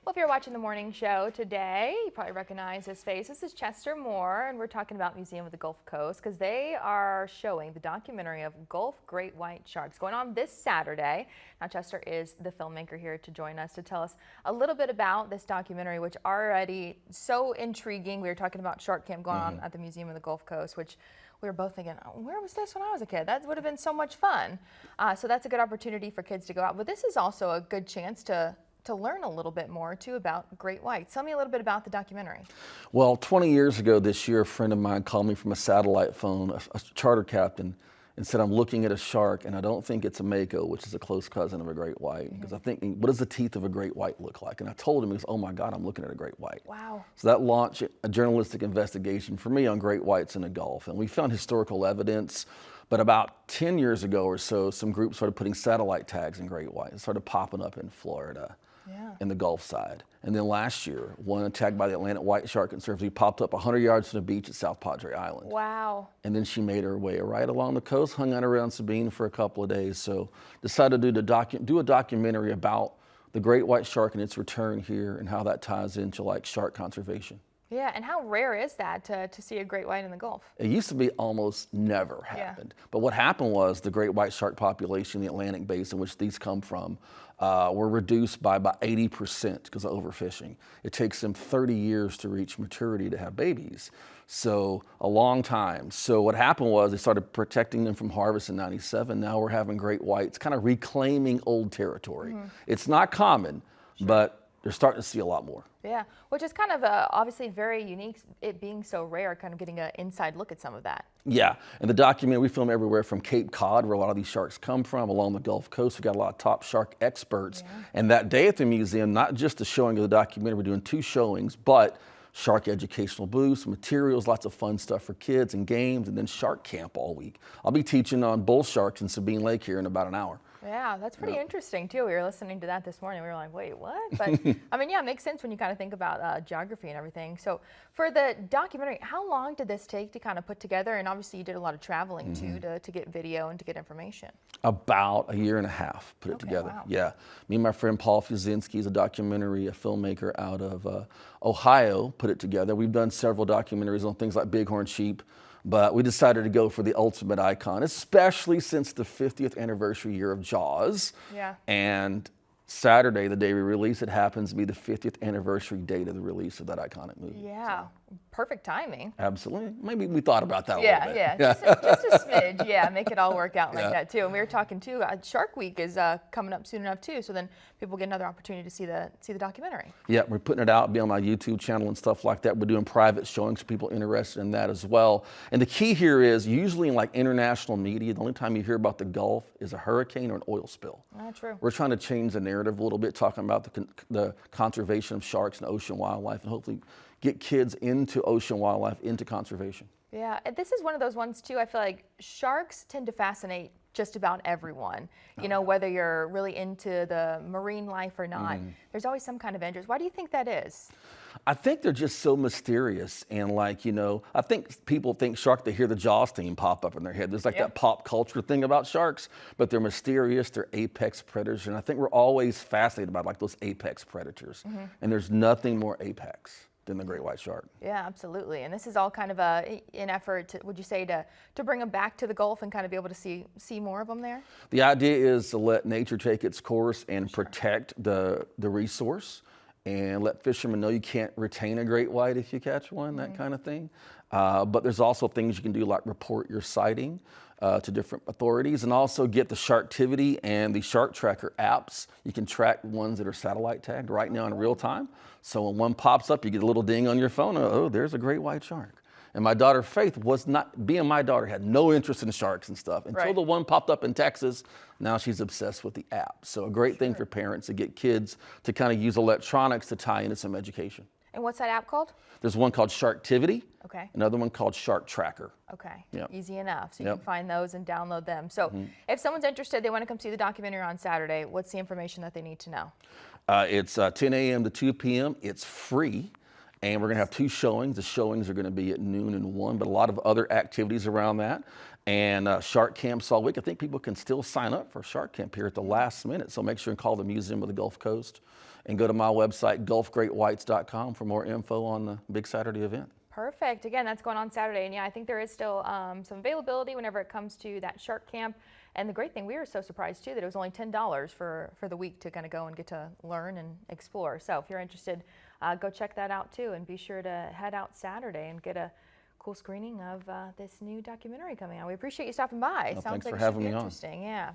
Well, if you're watching the morning show today, you probably recognize his face. This is Chester Moore, and we're talking about Museum of the Gulf Coast because they are showing the documentary of Gulf great white sharks going on this Saturday. Now, Chester is the filmmaker here to join us to tell us a little bit about this documentary, which already so intriguing. We were talking about Shark Camp going on at the Museum of the Gulf Coast, which we were both thinking, oh, where was this when I was a kid? That would have been so much fun. So that's a good opportunity for kids to go out. But this is also a good chance to learn a little bit more too about great whites. Tell me a little bit about the documentary. Well, 20 years ago this year, a friend of mine called me from a satellite phone, a charter captain, and said, I'm looking at a shark and I don't think it's a mako, which is a close cousin of a great white. Because I think, what does the teeth of a great white look like? And I told him, he goes, oh my God, I'm looking at a great white. Wow. So that launched a journalistic investigation for me on great whites in the Gulf. And we found historical evidence. But about 10 years ago or so, some groups started putting satellite tags in great whites. It started popping up in Florida. In the Gulf side. And then last year, one attacked by the Atlantic white shark conservancy popped up 100 yards from the beach at South Padre Island. Wow. And then she made her way right along the coast, hung out around Sabine for a couple of days. So decided to do a documentary about the great white shark and its return here and how that ties into like shark conservation. Yeah, and how rare is that to see a great white in the Gulf? It used to be almost never happened. But what happened was the great white shark population in the Atlantic basin, which these come from, were reduced by about 80% because of overfishing. It takes them 30 years to reach maturity to have babies. So a long time. So what happened was they started protecting them from harvest in '97. Now we're having great whites kind of reclaiming old territory. It's not common, but they're starting to see a lot more. Yeah, which is kind of obviously very unique, it being so rare, kind of getting an inside look at some of that. Yeah, and the documentary, we film everywhere from Cape Cod, where a lot of these sharks come from, along the Gulf Coast. We've got a lot of top shark experts. And that day at the museum, not just the showing of the documentary, we're doing 2 showings, but shark educational booths, materials, lots of fun stuff for kids and games, and then shark camp all week. I'll be teaching on bull sharks in Sabine Lake here in about an hour. Yeah, that's pretty interesting too. We were listening to that this morning. We were like, wait, what? But I mean, yeah, it makes sense when you kind of think about geography and everything. So for the documentary, how long did this take to kind of put together? And obviously you did a lot of traveling too to get video and to get information. About a year and a half put it together. Wow. Yeah, me and my friend Paul Fuzinski is a documentary, a filmmaker out of Ohio, put it together. We've done several documentaries on things like bighorn sheep, but we decided to go for the ultimate icon, especially since the 50th anniversary year of Jaws. Yeah. And Saturday, the day we release it, happens to be the 50th anniversary date of the release of that iconic movie. Yeah, so. Perfect timing. Absolutely. Maybe we thought about that a little bit. Yeah, just a smidge. Yeah, make it all work out like that too. And we were talking too, Shark Week is coming up soon enough too, so then people get another opportunity to see the documentary. Yeah, we're putting it out, be on my YouTube channel and stuff like that. We're doing private showings for people interested in that as well. And the key here is, usually in like international media, the only time you hear about the Gulf is a hurricane or an oil spill. True. We're trying to change the narrative a little bit, talking about the conservation of sharks and ocean wildlife, and hopefully get kids into ocean wildlife, into conservation. Yeah, this is one of those ones too, I feel like sharks tend to fascinate just about everyone. You know, whether you're really into the marine life or not, there's always some kind of interest. Why do you think that is? I think they're just so mysterious, and like, you know, I think people think shark, they hear the Jaws theme pop up in their head. There's like that pop culture thing about sharks, but they're mysterious, they're apex predators, and I think we're always fascinated by like those apex predators, and there's nothing more apex than the great white shark. Yeah, absolutely. And this is all kind of an effort, to, would you say, to bring them back to the Gulf and kind of be able to see more of them there? The idea is to let nature take its course and protect the resource, and let fishermen know you can't retain a great white if you catch one, that kind of thing. But there's also things you can do, like report your sighting to different authorities, and also get the Sharktivity and the Shark Tracker apps. You can track ones that are satellite tagged right now in real time. So when one pops up, you get a little ding on your phone, oh, there's a great white shark. And my daughter Faith was not, being my daughter, had no interest in sharks and stuff until the one popped up in Texas. Now she's obsessed with the app. So a great thing for parents to get kids to kind of use electronics to tie into some education. And what's that app called? There's one called Sharktivity. Okay. Another one called Shark Tracker. Okay. Easy enough. So you can find those and download them. So if someone's interested, they want to come see the documentary on Saturday, what's the information that they need to know? It's 10 a.m. to 2 p.m. It's free. And we're going to have 2 showings. The showings are going to be at noon and 1, but a lot of other activities around that. And shark camps all week. I think people can still sign up for shark camp here at the last minute. So make sure and call the Museum of the Gulf Coast and go to my website, gulfgreatwhites.com, for more info on the Big Saturday event. Perfect. Again, that's going on Saturday. And yeah, I think there is still some availability whenever it comes to that shark camp. And the great thing, we were so surprised too that it was only $10 for the week to kind of go and get to learn and explore. So if you're interested, go check that out too, and be sure to head out Saturday and get a cool screening of this new documentary coming out. We appreciate you stopping by. Well, Sounds thanks like for it should having be me on. interesting. Yeah.